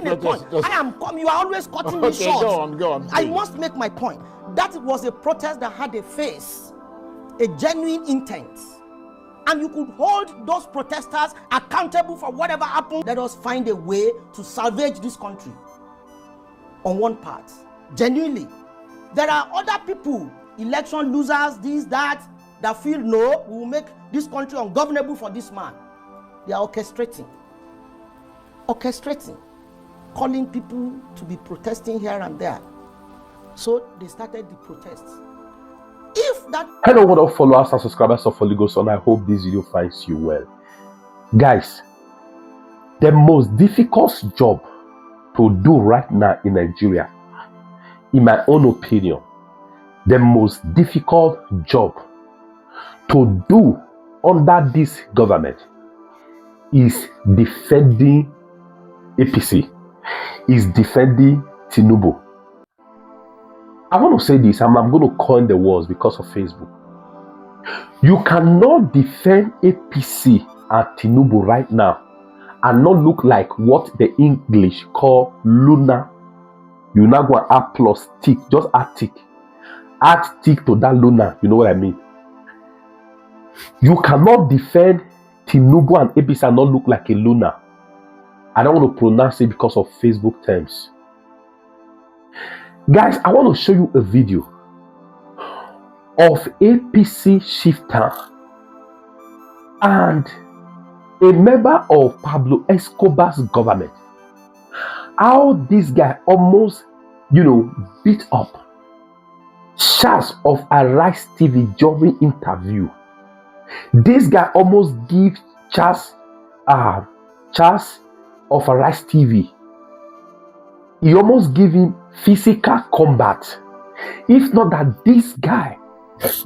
making a point. I am coming. You are always cutting me short. Go on. I must make my point. That was a protest that had a face, a genuine intent. And you could hold those protesters accountable for whatever happened. Let us find a way to salvage this country. On one part, genuinely. There are other people, election losers, this, that feel no, we will make this country ungovernable for this man. They are orchestrating, calling people to be protesting here and there. So they started the protests. If that... Hello, what up, followers and subscribers of Holy Ghost, and I hope this video finds you well. Guys, the most difficult job to do right now in Nigeria, in my own opinion, the most difficult job to do under this government is defending APC, is defending Tinubu. I want to say this, and I'm going to coin the words because of Facebook. You cannot defend APC and Tinubu right now and not look like what the English call Luna. You now go and add plus tick, just add tick. Add tick to that Luna, you know what I mean? You cannot defend Tinubu and APC and not look like a Luna. I don't want to pronounce it because of Facebook terms. Guys, I want to show you a video of APC Chieftain and a member of Pablo Escobar's government. How this guy almost, beat up Charls of Arise TV during interview. This guy almost gives Charls of Arise TV. He almost gave him physical combat. If not that this guy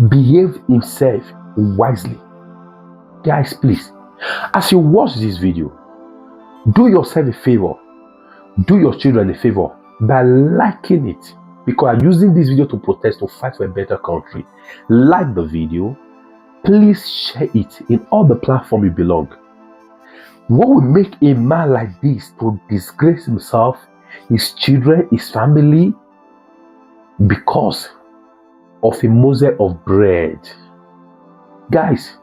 behaved himself wisely. Guys, please, as you watch this video, do yourself a favor, do your children a favor by liking it, because I'm using this video to protest, to fight for a better country. Like the video, please share it in all the platforms you belong. What would make a man like this to disgrace himself, his children, his family, because of a morsel of bread? Guys,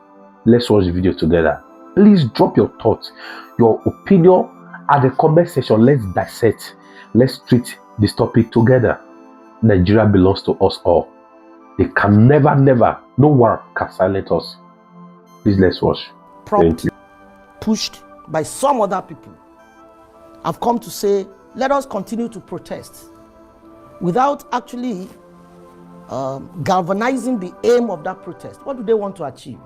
let's watch the video together. Please drop your thoughts, your opinion at the comment section. Let's dissect, let's treat this topic together. Nigeria belongs to us all. They can never, no one can silence us. Please, let's watch. Prompt, pushed by some other people, I've come to say, let us continue to protest without actually galvanizing the aim of that protest. What do they want to achieve?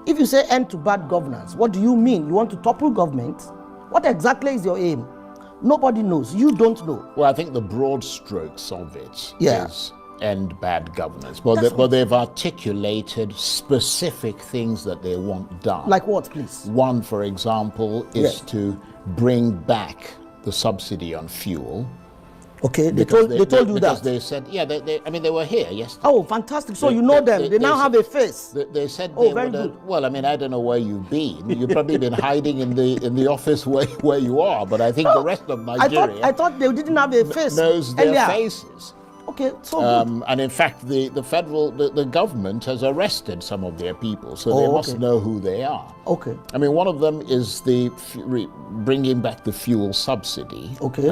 If you say end to bad governance, what do you mean? You want to topple government? What exactly is your aim? Nobody knows. You don't know. Well, I think the broad strokes of it is end bad governance. But they've articulated specific things that they want done. Like what, please? One, for example, is to bring back the subsidy on fuel. Okay, they told you that. Because they said, they were here yesterday. Oh, fantastic. So you know them. They now have a face. They said very good. Well, I don't know where you've been. You've probably been hiding in the office where you are, but I think the rest of Nigeria... I thought they didn't have a face. ...knows their faces. Okay, so good. And in fact, the government has arrested some of their people, so they must know who they are. Okay. One of them is the bringing back the fuel subsidy. Okay.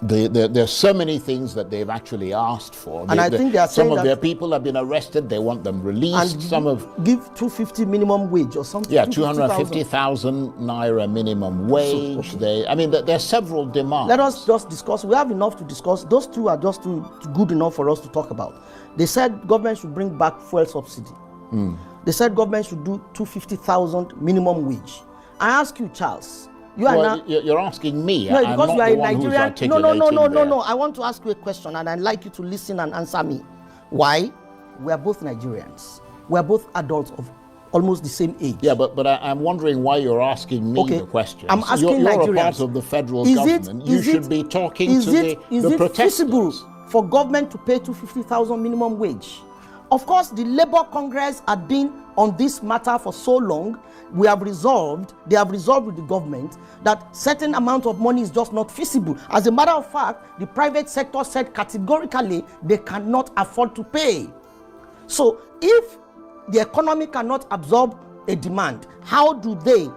There's so many things that they've actually asked for. And I think they are saying some of their people have been arrested. They want them released. And some of give 250 minimum wage or something. Yeah, 250,000 naira minimum wage. So, okay. There are several demands. Let us just discuss. We have enough to discuss. Those two are just too good enough for us to talk about. They said government should bring back fuel subsidy. They said government should do 250,000 minimum wage. I ask you, Charls. You're asking me. No, because you are a Nigerian. No. I I want to ask you a question, and I'd like you to listen and answer me. Why? We are both Nigerians. We are both adults of almost the same age. Yeah, but I'm wondering why you're asking me the question. I'm asking you're Nigerians. a part of the federal government. You should be talking to the protesters. Is it feasible for government to pay 250,000 minimum wage? Of course, the Labour Congress had been on this matter for so long. They have resolved with the government that certain amount of money is just not feasible. As a matter of fact, the private sector said categorically they cannot afford to pay. So if the economy cannot absorb a demand, how do they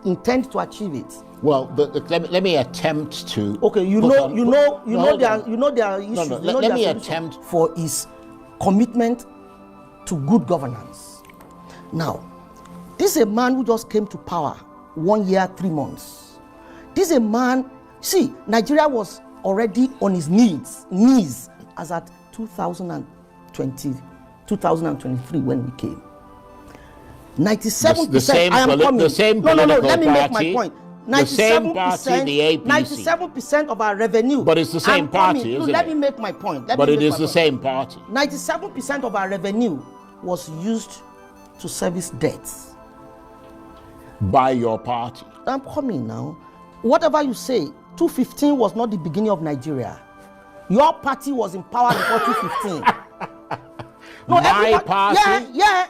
intend to achieve it? Well, let me attempt to. Okay, there are issues. Let me attempt for his commitment to good governance. Now, this is a man who just came to power 1 year, 3 months. This is a man. See, Nigeria was already on his knees as at 2023 when we came. 97%. I am coming. The same no. Let me make my party, point. 97%, the same party, the APC. 97% of our revenue. But it's the same party, isn't it? Let me make my point. But it is the same party. 97% of our revenue was used to service debts. By your party. I'm coming now. Whatever you say, 2015 was not the beginning of Nigeria. Your party was in power before 2015. No, my party?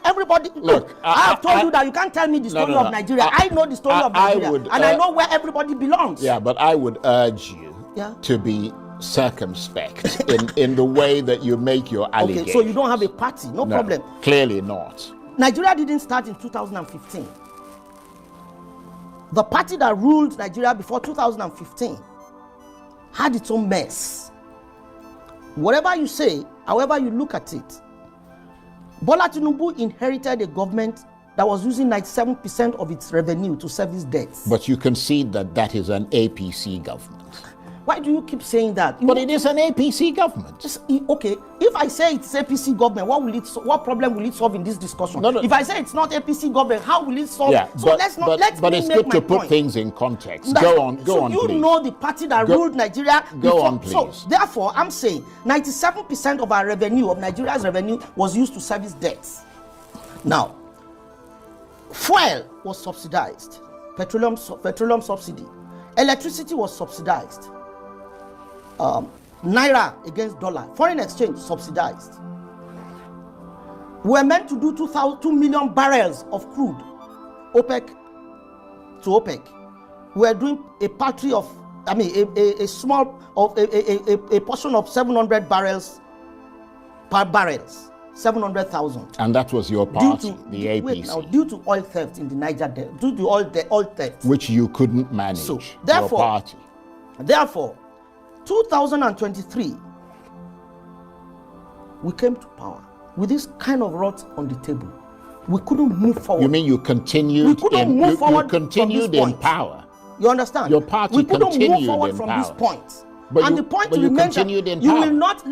Everybody. Look, I have told you that you can't tell me the story of Nigeria. I know the story of Nigeria, and I know where everybody belongs. Yeah, but I would urge you to be circumspect in the way that you make your allegations. Okay, so you don't have a party, no problem. Clearly not. Nigeria didn't start in 2015. The party that ruled Nigeria before 2015 had its own mess. Whatever you say, however you look at it, Bola Tinubu inherited a government that was using 97% of its revenue to service debts. But you concede that that is an APC government. Why do you keep saying that? But it is an APC government. Okay, if I say it's APC government, what problem will it solve in this discussion? No. If I say it's not APC government, how will it solve? Yeah, so but it's good to put things in context. Go on, please. You know the party that ruled Nigeria before. Go on, please. So therefore, I'm saying 97% of our revenue, of Nigeria's revenue, was used to service debts. Now, fuel was subsidized, petroleum subsidy, electricity was subsidized. Naira against dollar, foreign exchange subsidized. We were meant to do 2 million barrels of crude, OPEC to OPEC. We were doing a portion of 700 barrels per barrels, 700,000. And that was your party, the APC. Wait now, due to oil theft in the Niger Delta, due to oil theft, which you couldn't manage. So therefore, your party. Therefore, 2023, we came to power with this kind of rot on the table. We couldn't move forward. You mean you continued? We couldn't move forward. You continued in power. You understand? Your party we couldn't continued move forward in from power. this point. But and you, the point but you continued in you power. will not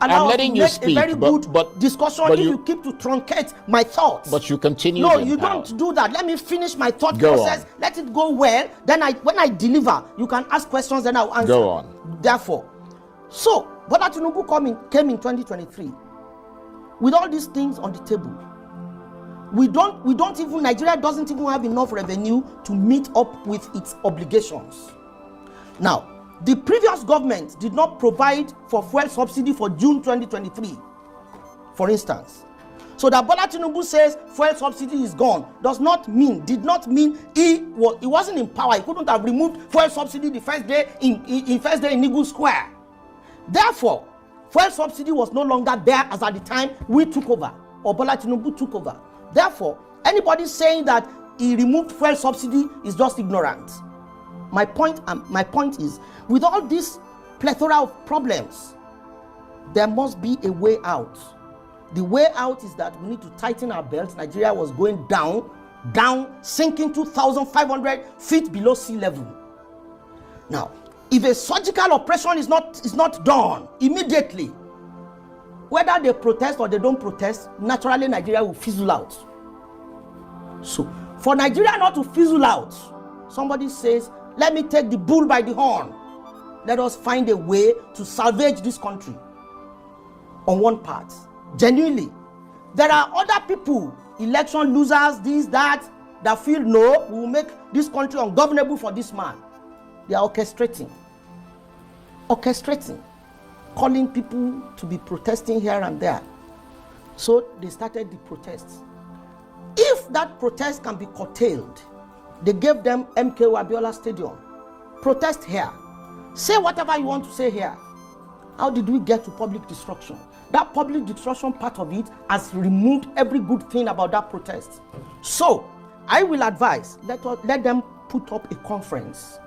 allow us to make a very good discussion if you keep to truncate my thoughts. But you continued. No, in you power. don't do that. Let me finish my thought Go process. on. Let it go well. Then when I deliver, you can ask questions. Then I'll answer. Go on. Therefore, so Bola Tinubu came in 2023 with all these things on the table. Nigeria doesn't even have enough revenue to meet up with its obligations. Now, the previous government did not provide for fuel subsidy for June 2023, for instance. So that Bola Tinubu says fuel subsidy is gone did not mean he wasn't in power. He couldn't have removed fuel subsidy the first day in Eagle Square. Therefore, fuel subsidy was no longer there as at the time we took over, or Bola Tinubu took over. Therefore, anybody saying that he removed fuel subsidy is just ignorant. My point is, with all this plethora of problems, there must be a way out. The way out is that we need to tighten our belts. Nigeria was going down, sinking 2,500 feet below sea level. Now, if a surgical operation is not done immediately, whether they protest or they don't protest, naturally Nigeria will fizzle out. So, for Nigeria not to fizzle out, somebody says, let me take the bull by the horn. Let us find a way to salvage this country. On one part, genuinely, there are other people, election losers, that feel no, we will make this country ungovernable for this man. They are orchestrating. calling people to be protesting here and there. So they started the protests. If that protest can be curtailed, they gave them MKO Abiola Stadium. Protest here. Say whatever you want to say here. How did we get to public destruction? That public destruction part of it has removed every good thing about that protest. So I will advise, let them put up a conference.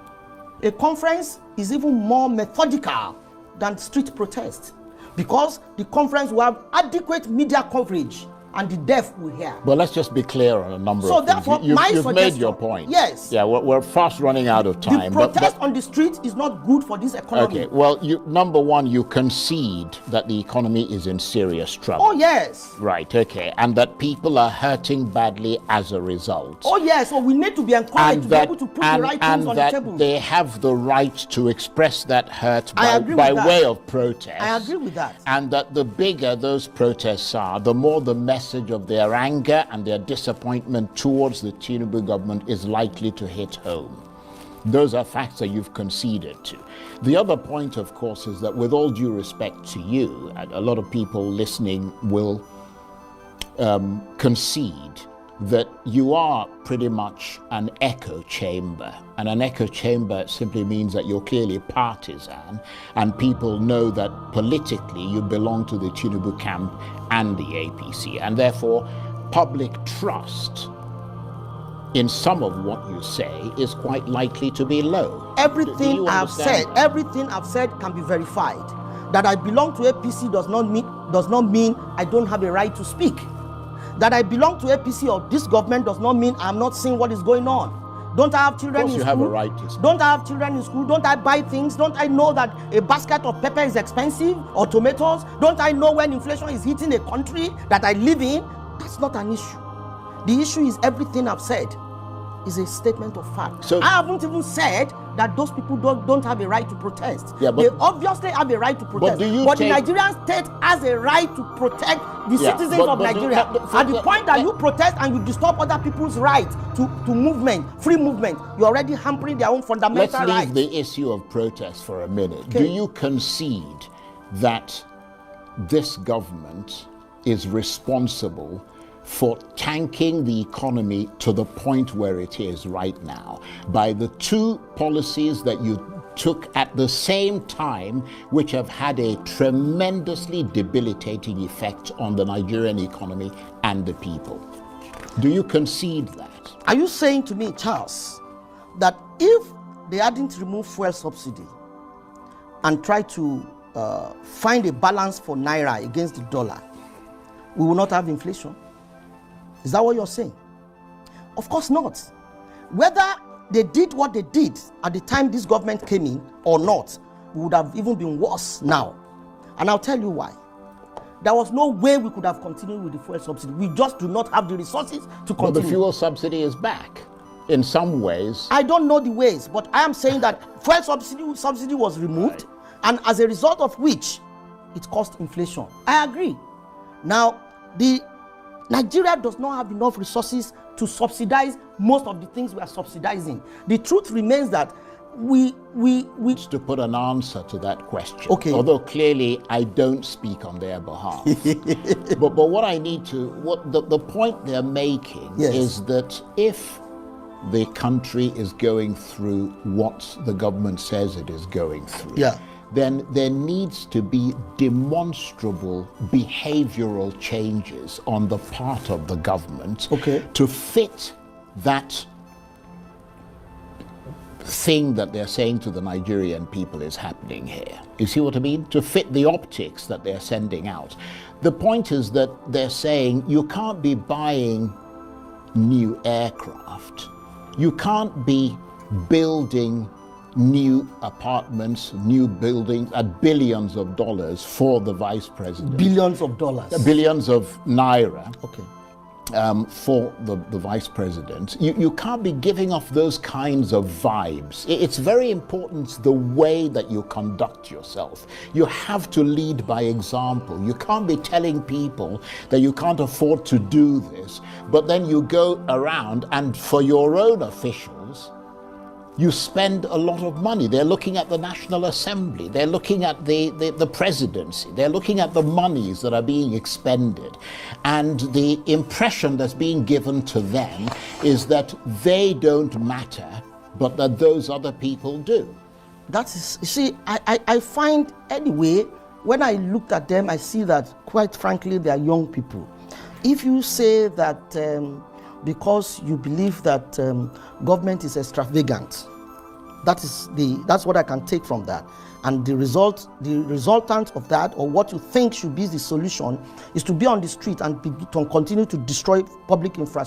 A conference is even more methodical than street protest, because the conference will have adequate media coverage and the deaf will hear. But let's just be clear on a number of things. Therefore, You've made your point. Yes. Yeah, we're fast running out of time. The protest on the street is not good for this economy. Okay, well, number one, you concede that the economy is in serious trouble. Oh, yes. Right, okay, and that people are hurting badly as a result. Oh, yes, so we need to be encouraged to be able to put the right things on the table. And that they have the right to express that hurt by way of protest. I agree with that. And that the bigger those protests are, the more the message of their anger and their disappointment towards the Tinubu government is likely to hit home. Those are facts that you've conceded to. The other point, of course, is that with all due respect to you, and a lot of people listening will concede that you are pretty much an echo chamber. And an echo chamber simply means that you're clearly partisan, and people know that politically you belong to the Tinubu camp and the APC, and therefore public trust in some of what you say is quite likely to be low. Everything I've said can be verified. That I belong to APC does not mean I don't have a right to speak. That I belong to APC or this government does not mean I'm not seeing what is going on. Don't I have children in school? Of course you have a right to speak. Don't I have children in school? Don't I buy things? Don't I know that a basket of pepper is expensive, or tomatoes? Don't I know when inflation is hitting a country that I live in? That's not an issue. The issue is everything I've said is a statement of fact. So I haven't even said that those people don't have a right to protest. Yeah, they obviously have a right to protest. But the Nigerian state has a right to protect the citizens of Nigeria. At the point that you protest and you disturb other people's right to movement, free movement, you're already hampering their own fundamental rights. Let's leave the issue of protest for a minute. Okay. Do you concede that this government is responsible for tanking the economy to the point where it is right now by the two policies that you took at the same time, which have had a tremendously debilitating effect on the Nigerian economy and the people? Do you concede that? Are you saying to me, Charles, that if they hadn't removed fuel subsidy and tried to find a balance for Naira against the dollar, we will not have inflation? Is that what you're saying? Of course not. Whether they did what they did at the time this government came in or not, we would have even been worse now. And I'll tell you why. There was no way we could have continued with the fuel subsidy. We just do not have the resources to continue. But the fuel subsidy is back in some ways. I don't know the ways, but I am saying that fuel subsidy was removed, and as a result of which, it caused inflation. I agree. Now, Nigeria does not have enough resources to subsidize most of the things we are subsidizing. The truth remains that we to put an answer to that question. Okay. Although clearly I don't speak on their behalf. but what I need to, the point they're making is that if the country is going through what the government says it is going through, then there needs to be demonstrable behavioral changes on the part of the government to fit that thing that they're saying to the Nigerian people is happening here. You see what I mean? To fit the optics that they're sending out. The point is that they're saying you can't be buying new aircraft. You can't be building new apartments, new buildings at billions of dollars for the vice president. Billions of dollars. Billions of naira. For the vice president. You can't be giving off those kinds of vibes. It's very important the way that you conduct yourself. You have to lead by example. You can't be telling people that you can't afford to do this, but then you go around and for your own officials, you spend a lot of money. They're looking at the National Assembly. They're looking at the presidency. They're looking at the monies that are being expended. And the impression that's being given to them is that they don't matter, but that those other people do. That is, you see, I find anyway, when I looked at them, I see that, quite frankly, they are young people. If you say that because you believe that government is extravagant, that's what I can take from that. And the resultant of that, or what you think should be the solution, is to be on the street and to continue to destroy public infrastructure.